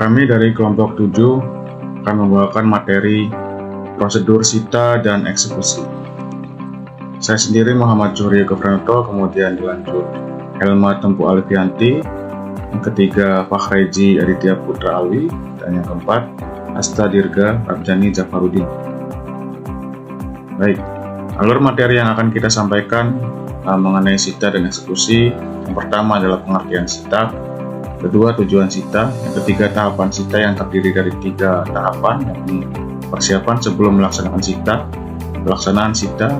Kami dari kelompok 7 akan membawakan materi prosedur sita dan eksekusi. Saya sendiri Muhammad Zuhri Gofranoto, kemudian dilanjut Helma Tempu Alifianti, yang ketiga Fakhreji Aditya Putra Alwi, dan yang keempat Asta Dirga Rabjani Jafarudin. Baik, alur materi yang akan kita sampaikan mengenai sita dan eksekusi. Yang pertama adalah pengertian sita, kedua tujuan sita, yang ketiga tahapan sita yang terdiri dari 3 tahapan, yakni persiapan sebelum melaksanakan sita, pelaksanaan sita,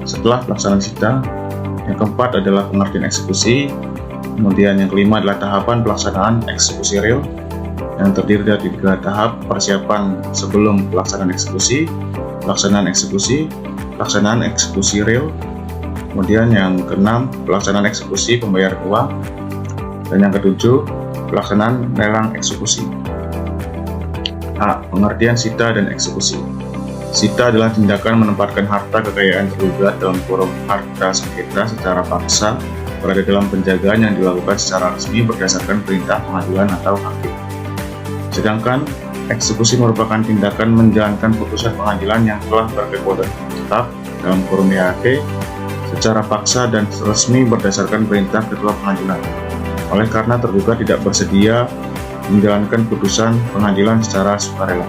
setelah pelaksanaan sita, yang keempat adalah pengertian eksekusi, kemudian yang kelima adalah tahapan pelaksanaan eksekusi real yang terdiri dari 3 tahap: persiapan sebelum pelaksanaan eksekusi, pelaksanaan eksekusi real, kemudian yang keenam pelaksanaan eksekusi pembayaran uang, dan yang ketujuh pelaksanaan lelang eksekusi. A. Pengertian sita dan eksekusi. Sita adalah tindakan menempatkan harta kekayaan tergugat dalam kurung harta sengketa secara paksa berada dalam penjagaan yang dilakukan secara resmi berdasarkan perintah pengadilan atau hakim. Sedangkan eksekusi merupakan tindakan menjalankan putusan pengadilan yang telah berkekuatan tetap dalam kurung DHT secara paksa dan resmi berdasarkan perintah ketua pengadilan. Oleh karena tergugat tidak bersedia menjalankan putusan pengadilan secara sukarela.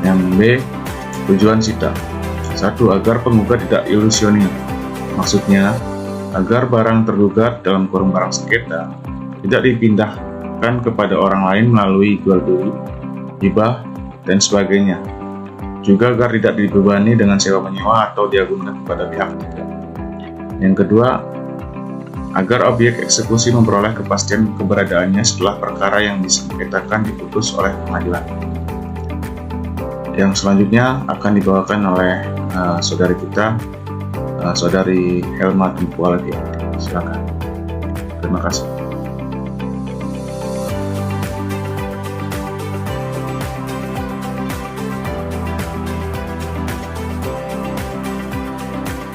Yang B. Tujuan sita. 1. Agar penggugat tidak ilusioner. Maksudnya, agar barang tergugat dalam kurung barang sengketa tidak dipindahkan kepada orang lain melalui jual beli, hibah, dan sebagainya. Juga agar tidak dibebani dengan sewa menyewa atau diagunkan kepada pihak ketiga. Yang kedua, agar objek eksekusi memperoleh kepastian keberadaannya setelah perkara yang disengketakan diputus oleh pengadilan. Yang selanjutnya akan dibawakan oleh saudari kita, saudari Helma Tempu Alifianti. Silakan. Terima kasih.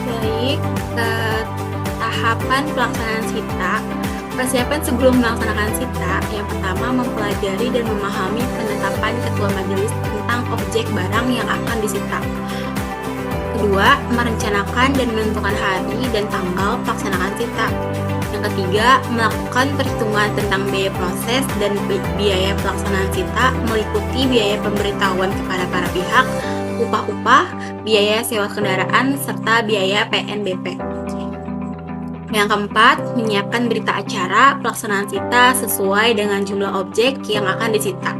Baik, tahapan pelaksanaan sita. Persiapan sebelum melaksanakan sita, yang pertama mempelajari dan memahami penetapan ketua majelis tentang objek barang yang akan disita. Kedua, merencanakan dan menentukan hari dan tanggal pelaksanaan sita. Yang ketiga, melakukan perhitungan tentang biaya proses dan biaya pelaksanaan sita, meliputi biaya pemberitahuan kepada para pihak, upah-upah, biaya sewa kendaraan, serta biaya PNBP. Yang keempat, menyiapkan berita acara pelaksanaan sita sesuai dengan jumlah objek yang akan disita.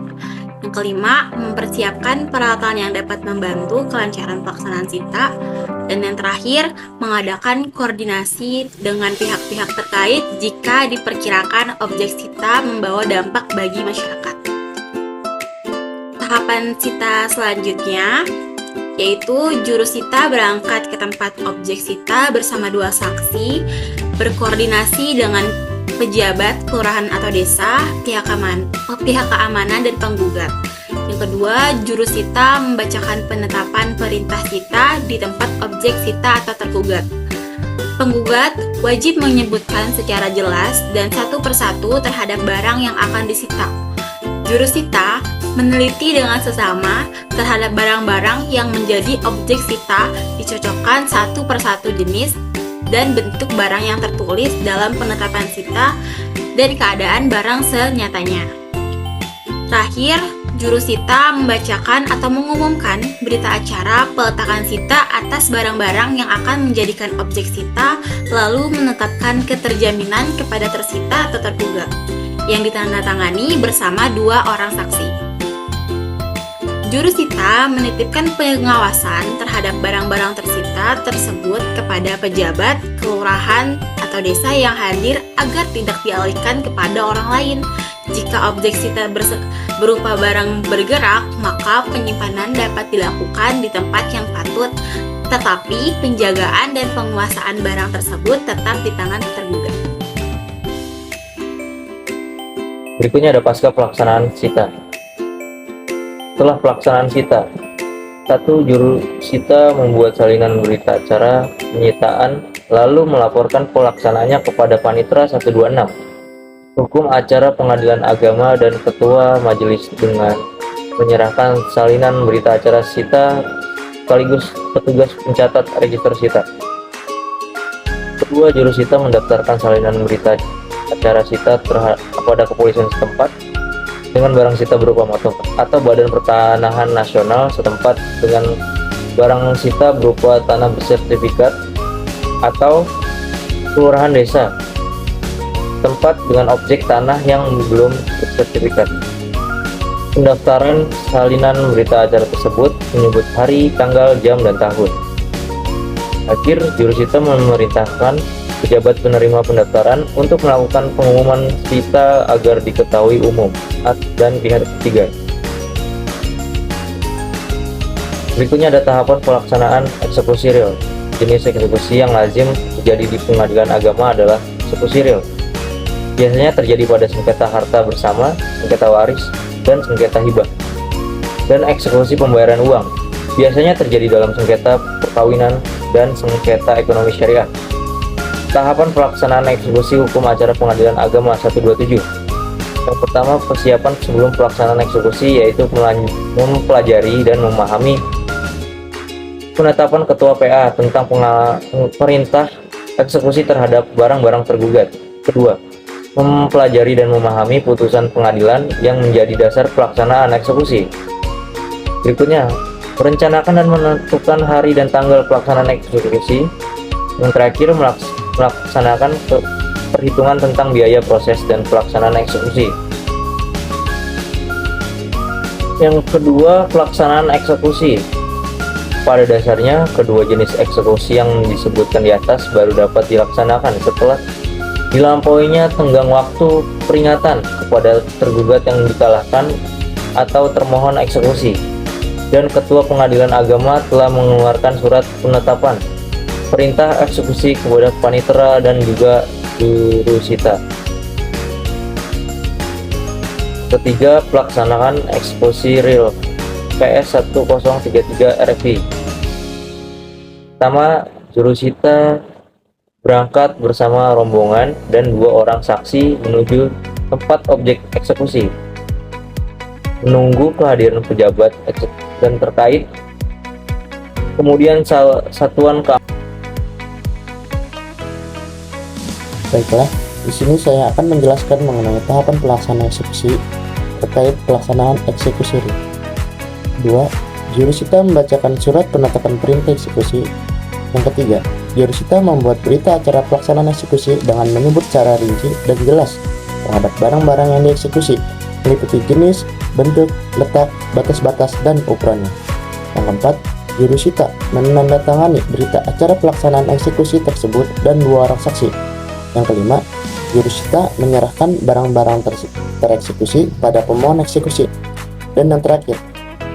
Yang kelima, mempersiapkan peralatan yang dapat membantu kelancaran pelaksanaan sita. Dan yang terakhir, mengadakan koordinasi dengan pihak-pihak terkait jika diperkirakan objek sita membawa dampak bagi masyarakat. Tahapan sita selanjutnya yaitu juru sita berangkat ke tempat objek sita bersama 2 saksi, berkoordinasi dengan pejabat kelurahan atau desa, pihak keamanan dan penggugat. Yang kedua, juru sita membacakan penetapan perintah sita di tempat objek sita atau tergugat. Penggugat wajib menyebutkan secara jelas dan satu persatu terhadap barang yang akan disita. Juru sita meneliti dengan sesama terhadap barang-barang yang menjadi objek sita, dicocokkan satu persatu jenis dan bentuk barang yang tertulis dalam penetapan sita dan keadaan barang senyatanya. Terakhir, juru sita membacakan atau mengumumkan berita acara peletakan sita atas barang-barang yang akan menjadikan objek sita, lalu menetapkan keterjaminan kepada tersita atau tergugat yang ditandatangani bersama 2 orang saksi. Juru sita menitipkan pengawasan terhadap barang-barang tersita tersebut kepada pejabat, kelurahan, atau desa yang hadir agar tidak dialihkan kepada orang lain. Jika objek sita berupa barang bergerak, maka penyimpanan dapat dilakukan di tempat yang patut, tetapi penjagaan dan penguasaan barang tersebut tetap di tangan tergugat. Berikutnya ada pasca pelaksanaan sita. Setelah pelaksanaan sita, 1. Juru sita membuat salinan berita acara penyitaan lalu melaporkan pelaksanaannya kepada Panitra 126. Hukum acara pengadilan agama dan ketua majelis dengan menyerahkan salinan berita acara sita sekaligus petugas pencatat register sita. Kedua, jurusita mendaftarkan salinan berita acara sita kepada kepolisian setempat dengan barang sita berupa motor atau Badan Pertanahan Nasional setempat dengan barang sita berupa tanah bersertifikat atau kelurahan desa tempat dengan objek tanah yang belum bersertifikat. Pendaftaran salinan berita acara tersebut menyebut hari, tanggal, jam, dan tahun. Akhir, jurusita memerintahkan pejabat penerima pendaftaran untuk melakukan pengumuman sita agar diketahui umum dan pihak ketiga. Berikutnya ada tahapan pelaksanaan eksekusi real. Jenis eksekusi yang lazim terjadi di pengadilan agama adalah eksekusi real. Biasanya terjadi pada sengketa harta bersama, sengketa waris, dan sengketa hibah. Dan eksekusi pembayaran uang. Biasanya terjadi dalam sengketa perkawinan dan sengketa ekonomi syariah. Tahapan pelaksanaan eksekusi hukum acara pengadilan agama 127. Yang pertama, persiapan sebelum pelaksanaan eksekusi yaitu mempelajari dan memahami penetapan ketua PA tentang perintah eksekusi terhadap barang-barang tergugat. Kedua, mempelajari dan memahami putusan pengadilan yang menjadi dasar pelaksanaan eksekusi. Berikutnya, merencanakan dan menentukan hari dan tanggal pelaksanaan eksekusi. Yang terakhir, melaksanakan perhitungan tentang biaya proses dan pelaksanaan eksekusi. Yang kedua, pelaksanaan eksekusi. Pada dasarnya, kedua jenis eksekusi yang disebutkan di atas baru dapat dilaksanakan setelah dilampauinya tenggang waktu peringatan kepada tergugat yang dikalahkan atau termohon eksekusi, dan Ketua Pengadilan Agama telah mengeluarkan surat penetapan perintah eksekusi kepada panitera dan juga jurusita. Ketiga, pelaksanaan eksekusi real PS 1033 RFI. Pertama, jurusita berangkat bersama rombongan dan 2 orang saksi menuju tempat objek eksekusi, menunggu kehadiran pejabat dan terkait, kemudian satuan keamanan. Baiklah, di sini saya akan menjelaskan mengenai tahapan pelaksanaan eksekusi terkait pelaksanaan eksekusi. 2. Jurusita membacakan surat penetapan perintah eksekusi. Yang ketiga, jurusita membuat berita acara pelaksanaan eksekusi dengan menyebut secara rinci dan jelas terhadap barang-barang yang dieksekusi, meliputi jenis, bentuk, letak, batas-batas, dan ukurannya. Yang keempat, jurusita menandatangani berita acara pelaksanaan eksekusi tersebut dan 2 orang saksi. Yang kelima, jurusita menyerahkan barang-barang tereksekusi pada pemohon eksekusi. Dan yang terakhir,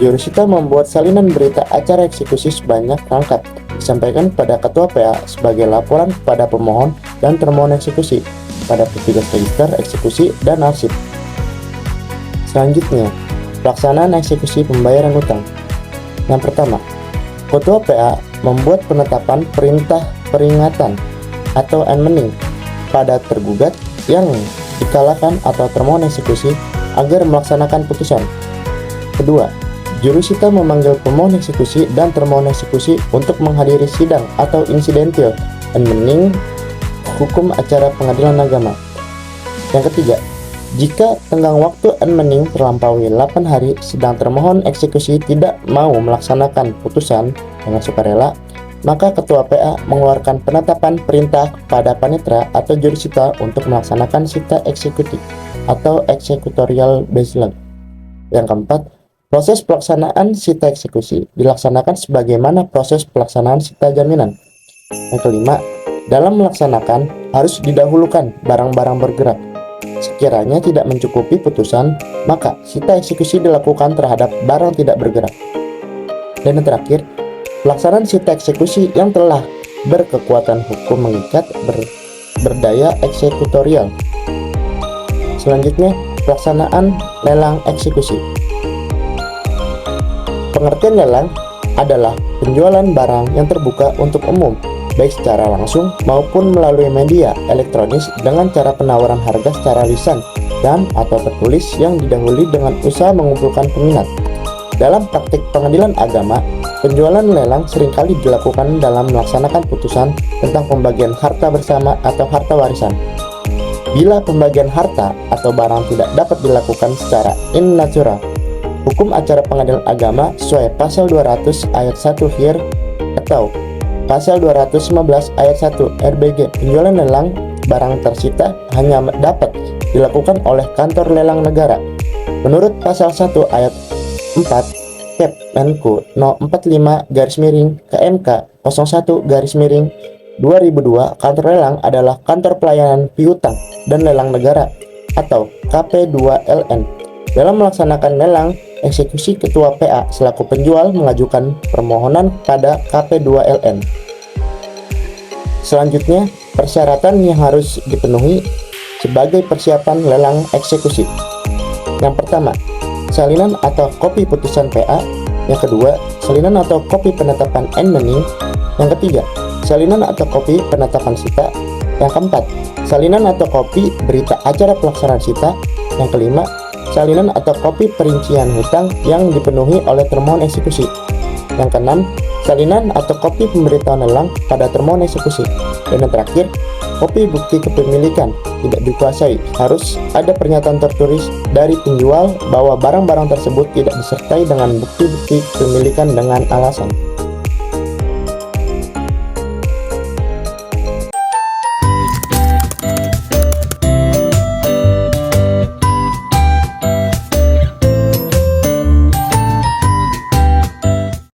jurusita membuat salinan berita acara eksekusi sebanyak rangkap disampaikan pada ketua PA sebagai laporan kepada pemohon dan termohon eksekusi pada petugas register eksekusi dan arsip. Selanjutnya, pelaksanaan eksekusi pembayaran utang. Yang pertama, ketua PA membuat penetapan perintah peringatan atau enmening pada tergugat yang dikalahkan atau termohon eksekusi agar melaksanakan putusan. Kedua, jurusita memanggil pemohon eksekusi dan termohon eksekusi untuk menghadiri sidang atau insidentil enmening hukum acara pengadilan agama. Yang ketiga, jika tenggang waktu enmening terlampaui 8 hari sedang termohon eksekusi tidak mau melaksanakan putusan dengan sukarela, maka ketua PA mengeluarkan penetapan perintah kepada panitera atau jurusita untuk melaksanakan sita eksekutif atau eksekutorial baseline. Yang keempat, proses pelaksanaan sita eksekusi dilaksanakan sebagaimana proses pelaksanaan sita jaminan. Yang kelima, dalam melaksanakan harus didahulukan barang-barang bergerak. Sekiranya tidak mencukupi putusan, maka sita eksekusi dilakukan terhadap barang tidak bergerak. Dan yang terakhir, pelaksanaan sita eksekusi yang telah berkekuatan hukum mengikat berdaya eksekutorial. Selanjutnya, pelaksanaan lelang eksekusi. Pengertian lelang adalah penjualan barang yang terbuka untuk umum baik secara langsung maupun melalui media elektronis dengan cara penawaran harga secara lisan dan atau tertulis yang didahului dengan usaha mengumpulkan peminat. Dalam praktik pengadilan agama, penjualan lelang seringkali dilakukan dalam melaksanakan putusan tentang pembagian harta bersama atau harta warisan. Bila pembagian harta atau barang tidak dapat dilakukan secara in natura, hukum acara pengadilan agama sesuai pasal 200 ayat 1 HIR atau pasal 215 ayat 1 RBG penjualan lelang barang tersita hanya dapat dilakukan oleh kantor lelang negara. Menurut pasal 1 ayat 4 Kep Menko No 45/KMK 01/2002, kantor lelang adalah kantor pelayanan piutang dan lelang negara atau KP2LN. Dalam melaksanakan lelang eksekusi, ketua PA selaku penjual mengajukan permohonan pada KP2LN. Selanjutnya, persyaratan yang harus dipenuhi sebagai persiapan lelang eksekusi. Yang pertama, salinan atau kopi putusan PA. Yang kedua, salinan atau kopi penetapan en-mening. Yang ketiga, salinan atau kopi penetapan sita. Yang keempat, salinan atau kopi berita acara pelaksanaan sita. Yang kelima, salinan atau kopi perincian hutang yang dipenuhi oleh termohon eksekusi. Yang keenam, salinan atau kopi pemberitahuan lelang pada termohon eksekusi. Dan yang terakhir, kopi bukti kepemilikan tidak dikuasai. Harus ada pernyataan tertulis dari penjual bahwa barang-barang tersebut tidak disertai dengan bukti-bukti kepemilikan dengan alasan